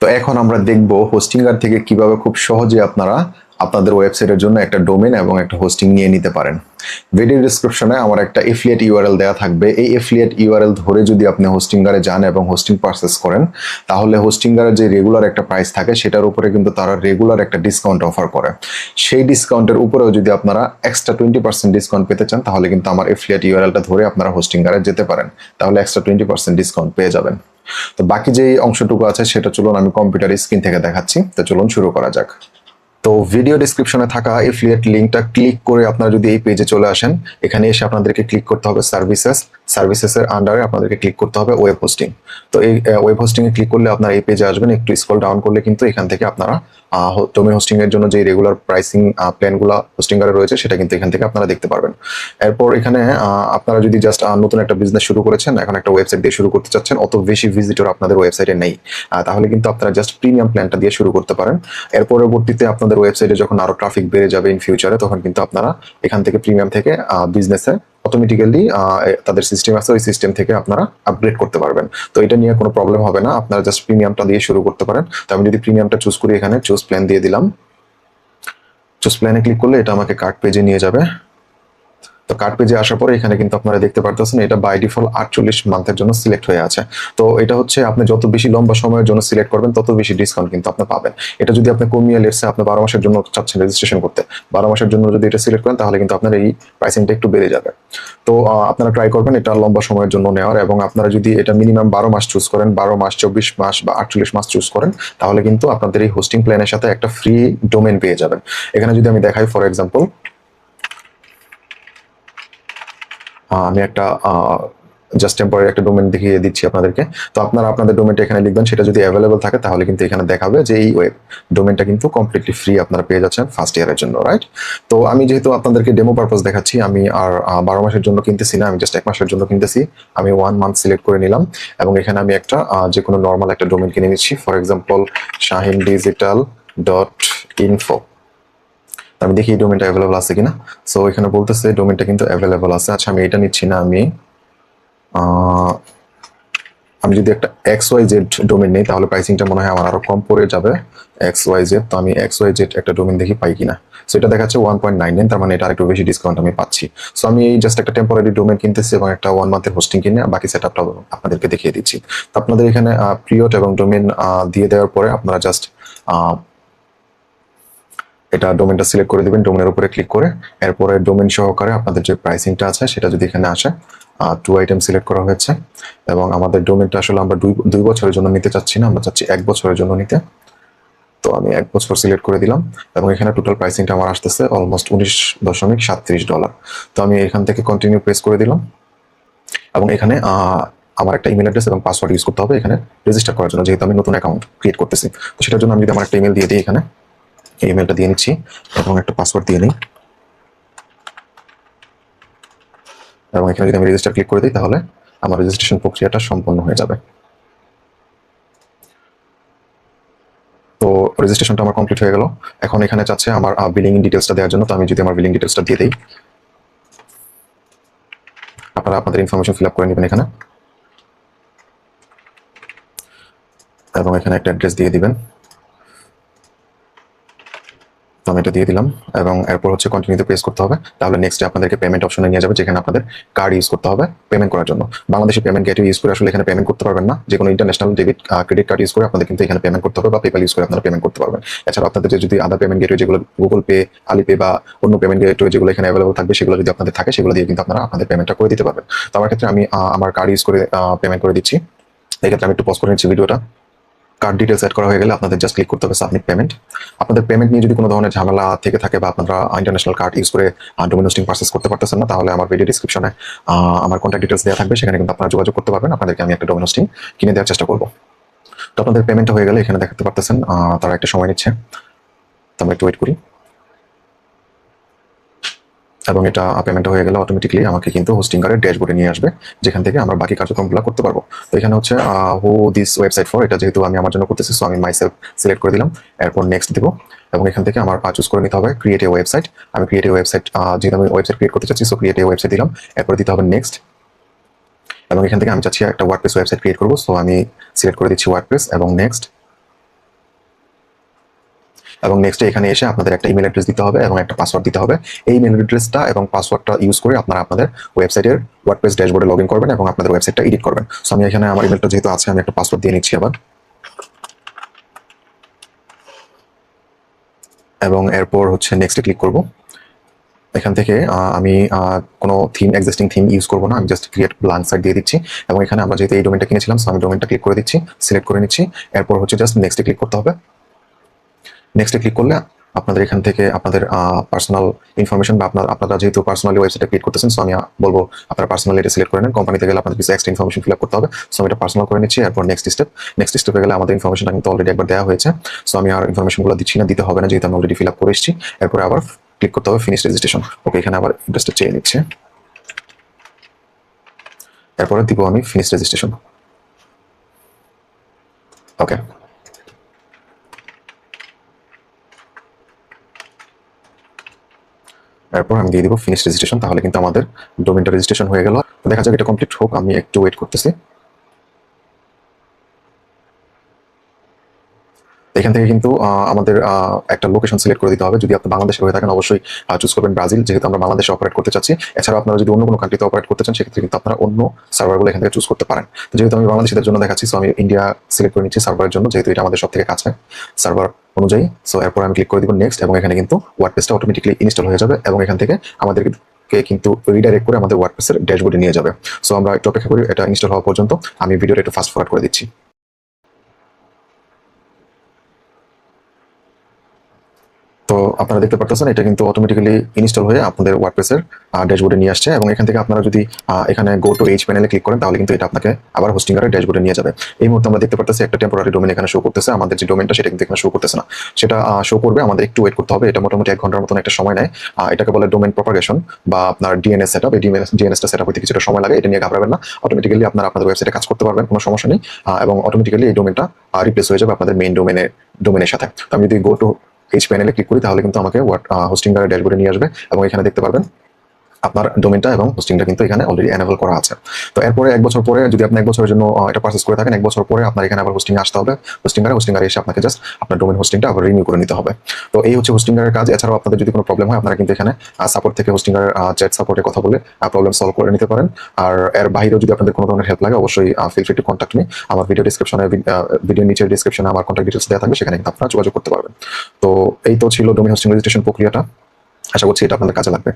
তো এখন আমরা দেখব হোস্টিংগার থেকে কিভাবে খুব সহজে আপনারা আপনাদের ওয়েবসাইটের জন্য একটা ডোমেন এবং একটা হোস্টিং নিয়ে নিতে পারেন। ভিডিও ডেসক্রিপশনে আমার একটা এফিলিয়েট ইউআরএল দেওয়া থাকবে। এই এফিলিয়েট ইউআরএল ধরে যদি আপনি হোস্টিংগারে যান এবং হোস্টিং পারচেস করেন, তাহলে হোস্টিংগারের যে রেগুলার একটা প্রাইস থাকে সেটার উপরে কিন্তু তারা রেগুলার একটা ডিসকাউন্ট অফার করে। সেই ডিসকাউন্টের উপরেও যদি আপনারা এক্সট্রা 20% ডিসকাউন্ট পেতে চান, তাহলে কিন্তু আমার এফিলিয়েট ইউআরএলটা ধরে আপনারা হোস্টিংগারে যেতে পারেন, তাহলে এক্সট্রা 20% ডিসকাউন্ট পেয়ে যাবেন। তো বাকি যে অংশটুকু আছে সেটা চলুন আমি কম্পিউটার স্ক্রিন থেকে দেখাচ্ছি। তো চলুন শুরু করা যাক। তো ভিডিও ডেসক্রিপশনে থাকা এফিলিয়েট লিঙ্কটা ক্লিক করে আপনারা যদি এই পেজে চলে আসেন, এখানে এসে আপনাদেরকে ক্লিক করতে হবে সার্ভিসেসের আন্ডারে আপনাদেরকে ক্লিক করতে হবে ওয়েব হোস্টিং। তো এই ওয়েব হোস্টিং এ ক্লিক করলে আপনারা এই পেজে আসবেন। একটু স্ক্রল ডাউন করলে কিন্তু এখান থেকে আপনারা ডোমেন হোস্টিং এর জন্য যে রেগুলার প্রাইসিং প্ল্যানগুলো হোস্টিংগারে রয়েছে সেটা কিন্তু এখান থেকে আপনারা দেখতে পারবেন। এরপর এখানে আপনারা যদি জাস্ট নতুন একটা বিজনেস শুরু করেছেন, এখন একটা ওয়েবসাইট দিয়ে শুরু করতে চাচ্ছেন, অত বেশি ভিজিটর আপনাদের ওয়েবসাইটে নেই, তাহলে কিন্তু আপনারা জাস্ট প্রিমিয়াম প্ল্যানটা দিয়ে শুরু করতে পারেন। এর পরবর্তীতে আপনাদের ওয়েবসাইটে যখন আরো ট্রাফিক বেড়ে যাবে ইন ফিউচারে, তখন কিন্তু আপনারা এখান থেকে প্রিমিয়াম থেকে বিজনেসে অটোমেটিক্যালি তাদের সিস্টেম আছে, ওই সিস্টেম থেকে আপনারা আপগ্রেড করতে পারবেন। তো এটা নিয়ে কোনো প্রবলেম হবে না, আপনারা জাস্ট প্রিমিয়ামটা দিয়ে শুরু করতে পারেন। তো আমি যদি প্রিমিয়ামটা চুজ করি, এখানে চুজ প্ল্যান দিয়ে দিলাম। চুজ প্ল্যানে ক্লিক করলে এটা আমাকে কার্ট পেজে নিয়ে যাবে। তো কার্ট পেজে আসার পরে এখানে কিন্তু আপনারা দেখতে পারতেছেন এটা বাই ডিফল্ট 48 মান্থের জন্য সিলেক্ট হয়ে আছে। তো এটা হচ্ছে আপনি যত বেশি লম্বা সময়ের জন্য সিলেক্ট করবেন তত বেশি ডিসকাউন্ট কিন্তু আপনি পাবেন। এটা যদি আপনি কমিয়ে লেটসে আপনি 12 মাসের জন্য চাচ্ছেন রেজিস্ট্রেশন করতে, 12 মাসের জন্য যদি এটা সিলেক্ট করেন, তাহলে কিন্তু আপনার এই প্রাইসিংটা একটু বেড়ে যাবে। তো আপনারা ট্রাই করবেন এটা লম্বা সময়ের জন্য নেওয়ার, এবং আপনারা যদি এটা মিনিমাম 12 মাস চুজ করেন, 12 মাস, 24 মাস বা 48 মাস চুজ করেন, তাহলে কিন্তু আপনাদের এই হোস্টিং প্ল্যানের সাথে একটা ফ্রি ডোমেন পেয়ে যাবেন। এখানে যদি আমি দেখাই, ফর এক্সাম্পল আমি একটা জাস্ট টেম্পোরারি একটা ডোমেন দেখিয়ে দিচ্ছি আপনাদেরকে। তো আপনারা আপনাদের ডোমেনটা এখানে লিখবেন, সেটা যদি অ্যাভেলেবল থাকে তাহলে কিন্তু এখানে দেখাবে যে এই ওয়েব ডোমেনটা কিন্তু কমপ্লিটলি ফ্রি আপনারা পেয়ে যাচ্ছেন ফার্স্ট ইয়ারের জন্য, রাইট? তো আমি যেহেতু আপনাদেরকে ডেমো পারপাস দেখাচ্ছি, আমি আর 12 মাসের জন্য কিনতেছি না, আমি জাস্ট 1 মাসের জন্য কিনতেছি। আমি 1 মান্থ সিলেক্ট করে নিলাম এবং এখানে আমি একটা যে কোনো নর্মাল একটা ডোমেন কিনে নিচ্ছি, ফর এক্সাম্পল shahindigital.info। আমি দেখি এই ডোমেনটা অ্যাভেলেবল আছে কিনা। সো এখানে বলতেছে ডোমেনটা কিন্তু অ্যাভেলেবল আছে। আচ্ছা, আমি এটা নিচ্ছি না, আমি যদি একটা XYZ ডোমেন নেই, তাহলে প্রাইসিংটা মনে হয় আমার আরো কম পড়ে যাবে। XYZ, তো আমি XYZ একটা ডোমেন দেখি পাই কিনা। সো এটা দেখাচ্ছে 1.99, তার মানে এটা আরেকটু বেশি ডিসকাউন্ট আমি পাচ্ছি। সো আমি এই জাস্ট একটা টেম্পোরারি ডোমেন কিনতেছি এবং একটা 1 মান্থের হোস্টিং কিনে বাকি সেটআপটা আপনাদেরকে দেখিয়ে দিচ্ছি। তো আপনাদের এখানে পিরিয়ড এবং ডোমেন দিয়ে দেওয়ার পরে আপনারা জাস্ট এটা ডোমেনটা সিলেক্ট করে দিবেন, ডোমেনের উপরে ক্লিক করে এরপরে ডোমেন সহকারে আপনাদের যে প্রাইসিংটা আছে সেটা যদি এখানে আসে, 2 আইটেম সিলেক্ট করা হয়েছে এবং আমাদের ডোমেনটা আসলে আমরা 2 বছরের জন্য নিতে চাচ্ছি না, আমরা চাচ্ছি 1 বছরের জন্য নিতে। তো আমি 1 বছর সিলেক্ট করে দিলাম এবং এখানে টোটাল প্রাইসিংটা আমার আসতেছে অলমোস্ট $19.37। তো আমি এখান থেকে কন্টিনিউ প্রেস করে দিলাম এবং এখানে আমার একটা ইমেল অ্যাড্রেস এবং পাসওয়ার্ড ইউজ করতে হবে এখানে রেজিস্টার করার জন্য, যেহেতু আমি নতুন অ্যাকাউন্ট ক্রিয়েট করতেছি। তো সেটার জন্য আমি যদি আমার একটা ইমেল দিয়ে দিই, এখানে এই ইমেলটা দিয়ে নিচ্ছি এবং একটা পাসওয়ার্ড দিয়ে নিই এবং এখানে যদি আমি রেজিস্টার ক্লিক করে দিই, তাহলে আমার রেজিস্ট্রেশন প্রক্রিয়াটা সম্পন্ন হয়ে যাবে। তো রেজিস্ট্রেশনটা আমার কমপ্লিট হয়ে গেল। এখন এখানে চাচ্ছে আমার বিলিং ডিটেলসটা দেওয়ার জন্য। তো আমি যদি আমার বিলিং ডিটেলসটা দিয়ে দিই, আপনারা আপনাদের ইনফরমেশন ফিল আপ করে নেবেন এখানে এবং এখানে একটা অ্যাড্রেস দিয়ে দিবেন। তো আমি এটা দিয়ে দিলাম এবং এরপর হচ্ছে কন্টিনিউতে প্রেস করতে হবে। তাহলে নেক্সটে আপনাদেরকে পেমেন্ট অপশনে নিয়ে যাবে, যেখানে আপনাদের কার্ড ইউজ করতে হবে পেমেন্ট করার জন্য। বাংলাদেশি পেমেন্ট গেটওয়ে ইউজ করে আসলে এখানে পেমেন্ট করতে পারবেন না। যে কোনো international debit credit card use করে আপনাদের কিন্তু এখানে পেমেন্ট করতে হবে, বা পেপ্যাল ইউজ করে আপনারা পেমেন্ট করতে পারবেন। এছাড়া আপনাদের যদি আদার পেমেন্ট গেটওয়ে যেগুলো গুগল পে, আলিপে বা অন্য পেমেন্ট গেটওয়ে যেগুলো এখানে অ্যাভেলেবল থাকবে, সেগুলো যদি আপনাদের থাকে সেগুলো দিয়ে কিন্তু আপনারা আপনাদের পেমেন্টটা করে দিতে পারবেন। তো আমার ক্ষেত্রে আমি আমার কার্ড ইউজ করে পেমেন্ট করে দিচ্ছি। এই ক্ষেত্রে আমি একটু পজ করে নিচ্ছি ভিডিওটা। কার্ড ডিটেলস সেট করা হয়ে গেলে আপনাদের জাস্ট ক্লিক করতে হবে সাবমিট পেমেন্ট। আপনাদের পেমেন্ট নিয়ে যদি কোনো ধরনের ঝামেলা থেকে থাকে বা আপনারা ইন্টারন্যাশনাল কার্ড ইউজ করে ডোমেন হোস্টিং পারচেজ করতে পারতেছেন না, তাহলে আমার ভিডিও ডিসক্রিপশনে আমার কন্ট্যাক্ট ডিটেলস দেওয়া থাকবে, সেখানে কিন্তু আপনারা যোগাযোগ করতে পারবেন। আপনাদেরকে আমি একটা ডোমেন হোস্টিং কিনে দেওয়ার চেষ্টা করব। তো আপনাদের পেমেন্টটা হয়ে গেলে এখানে দেখাতে পারতেছেন তারা একটা সময় নিচ্ছে, তো আমরা একটু ওয়েট করি এবং এটা পেমেন্টটা হয়ে গেলে অটোমেটিকলি আমাকে কিন্তু হোস্টিংগারের ড্যাশবোর্ডে নিয়ে আসবে, যেখান থেকে আমরা বাকি কার্যক্রমগুলো করতে পারবো। তো এখানে হচ্ছে হু দিস ওয়েবসাইট ফর, এটা যেহেতু আমি আমার জন্য করতেছি, সো আমি মাইসেলফ সিলেক্ট করে দিলাম। এরপর নেক্সট দেবো এবং এখান থেকে আমার চুজ করে নিতে হবে ক্রিয়েট এ ওয়েবসাইট। আমি ক্রিয়েট এ ওয়েবসাইট, যেহেতু আমি ওয়েবসাইট ক্রিয়েট করতে চাচ্ছি, সো ক্রিয়েট এ ওয়েবসাইট দিলাম। এরপরে দিতে হবে নেক্সট এবং এখান থেকে আমি চাচ্ছি একটা ওয়ার্ডপ্রেস ওয়েবসাইট ক্রিয়েট করবো, সো আমি সিলেক্ট করে দিচ্ছি ওয়ার্ডপ্রেস এবং নেক্সট। এবং নেক্সট এখানে এসে আপনাদের একটা ইমেল অ্যাড্রেস দিতে হবে এবং একটা পাসওয়ার্ড দিতে হবে। এই ইমেল অ্যাড্রেসটা এবং পাসওয়ার্ডটা ইউজ করে আপনারা আপনাদের ওয়েবসাইটের ওয়ার্ডপ্রেস ড্যাশবোর্ডে লগ ইন করবেন এবং আপনাদের ওয়েবসাইটটা এডিট করবেন। সো আমি এখানে আমার ইমেলটা যেহেতু আছে, আমি একটা পাসওয়ার্ড দিয়ে নিচ্ছি আবার, এবং এরপর হচ্ছে নেক্সটে ক্লিক করব। এখান থেকে আমি কোনো এক্সিস্টিং থিম ইউজ করবো না, আমি জাস্ট ক্রিয়েট ব্ল্যাঙ্ক সাইট দিয়ে দিচ্ছি। এবং এখানে আমরা যেহেতু এই ডোমেনটা কিনেছিলাম, সো আমি ডোমেনটা ক্লিক করে দিচ্ছি, সিলেক্ট করে নিচ্ছি। এরপর হচ্ছে জাস্ট নেক্সটে ক্লিক করতে হবে। নেক্সটে ক্লিক করলে আপনাদের এখান থেকে আপনাদের পার্সোনাল ইনফরমেশন বা আপনারা যেহেতু পার্সোনালি ওয়েবসাইটে ক্লিক করতেছেন, সো আমি বলবো আপনারা পার্সোনালি এটা সিলেক্ট করে নেন। কোম্পানিতে গেলে আপনাদের কিছু এক্সট্রা ইনফরমেশন ফিল আপ করতে হবে, সো আমি এটা পার্সোনাল করে নিচ্ছি। এরপর নেক্সট স্টেপে গেলে আমাদের ইনফরমেশনটা কিন্তু অলরেডি একবার দেওয়া হয়েছে, সো আমি আর ইনফরমেশনগুলো দিচ্ছি না, দিতে হবে না, যেহেতু আমি অলরেডি ফিল আপ করে এসেছি। এরপরে আবার ক্লিক করতে হবে ফিনিশ রেজিস্ট্রেশন। ওকে, এখানে আবার অ্যাড্রেসটা চেয়ে নিচ্ছে। এরপরে দিব আমি ফিনিশ রেজিস্ট্রেশন। ওকে, এরপর আমি দিয়ে দিব ফিনিশ রেজিস্ট্রেশন। তাহলে কিন্তু আমাদের ডোমেনটা রেজিস্ট্রেশন হয়ে গেল। দেখা যাক এটা কমপ্লিট হোক, আমি একটু ওয়েট করতেছি। এখান থেকে কিন্তু আমাদের একটা লোকেশন সিলেক্ট করে দিতে হবে। যদি আপনি বাংলাদেশে হয়ে থাকেন অবশ্যই চুজ করবেন ব্রাজিল, যেহেতু আমরা বাংলাদেশে অপারেট করতে চাচ্ছি। এছাড়াও আপনারা যদি অন্য কোনো কান্ট্রিতে অপারেট করতে চান, সেক্ষেত্রে কিন্তু আপনারা অন্য সার্ভারগুলো এখান থেকে চুজ করতে পারেন। তো যেহেতু আমি বাংলাদেশিদের জন্য দেখাচ্ছি, সো আমি ইন্ডিয়া সিলেক্ট করে নিচ্ছি সার্ভারের জন্য, যেহেতু এটা আমাদের সব থেকে কাছে সার্ভার অনুযায়ী। সো এরপর আমি ক্লিক করে দিব নেক্সট, এবং এখানে কিন্তু ওয়ার্ডপ্রেসটা অটোমেটিক্যালি ইনস্টল হয়ে যাবে এবং এখান থেকে আমাদেরকে কিন্তু রিডাইরেক্ট করে আমাদের ওয়ার্ডপ্রেসের ড্যাশবোর্ডে নিয়ে যাবে। সো আমরা একটু অপেক্ষা করি এটা ইনস্টল হওয়া পর্যন্ত। আমি ভিডিওটা একটু ফাস্ট ফরওয়ার্ড করে দিচ্ছি। তো আপনারা দেখতে পারতেছেন এটা কিন্তু অটোমেটিক্যালি ইনস্টল হয়ে আপনাদের ওয়ার্ডপ্রেসের ড্যাশবোর্ডে নিয়ে আসছে। এবং এখান থেকে আপনারা যদি এখানে গো টু এইচ প্যানেলে ক্লিক করেন, তাহলে কিন্তু এটা আপনাকে আবার হোস্টিংয়ের ড্যাশবোর্ডে নিয়ে যাবে। এই মুহূর্তে আমরা দেখতে পারতেছি একটা টেম্পোরারি ডোমেন এখানে শো করতেছে, আমাদের যে ডোমেনটা সেটা কিন্তু এখানে শো করতেছে না। সেটা শো করবে, আমাদের একটু ওয়েট করতে হবে। এটা মোটামুটি 1 ঘন্টার মতন একটা সময় নেয়। এটাকে বলে ডোমেন প্রপাগেশন বা আপনার ডিএনএস সেটআপ। এই ডিএনএসটা সেটআপ হতে কিছুটা সময় লাগে, এটা নিয়ে ঘাবড়াবেন না। অটোমেটিক্যালি আপনারা আপনাদের ওয়েবসাইটে কাজ করতে পারবেন, কোনো সমস্যা নেই। এবং অটোমেটিক্যালি এই ডোমেনটা রিপ্লেস হয়ে যাবে আপনাদের মেইন ডোমেনের সাথে। তো আমি যদি গো টু এইচ প্যানেলে ক্লিক করি, তাহলে কিন্তু আমাকে হোস্টিংয়ের ড্যাশবোর্ডে নিয়ে আসবে এবং এখানে দেখতে পারবেন আপনার ডোমেনটা এবং হোস্টিংটা কিন্তু এখানে অলরেডি এনেবল করা আছে। তো এরপরে 1 বছর পরে, যদি আপনি 1 বছরের জন্য এটা পারচেজ করে থাকেন, 1 বছর পরে আপনার এখানে আবার হোস্টিংয়ে আসতে হবে। হোস্টিংয়ে এসে আপনাকে জাস্ট আপনার ডোমেন হোস্টিংটা আবার রিনিউ করে নিতে হবে। তো এই হচ্ছে হোস্টিংয়ের কাজ। এছাড়াও আপনাদের যদি কোনো প্রবলেম হয়, আপনারা কিন্তু এখানে সাপোর্ট থেকে হোস্টিংয়ের চ্যাট সাপোর্টে কথা বলে প্রবলেম সলভ করে নিতে পারেন। আর এর বাইরেও যদি আপনাদের কোনো ধরনের হেল্প লাগে, অবশ্যই feel free to contact me. আমার ভিডিও নিচের ডিসক্রিপশনে আমার কন্ট্যাক্ট ডিটেইলস দেওয়া থাকবে, সেখানে কিন্তু আপনারা যোগাযোগ করতে পারবেন। তো এই তো ছিল ডোমেন হোস্টিং রেজিস্ট্রেশন প্রক্রিয়াটা। আশা করছি এটা আপনাদের কাজে লাগবে।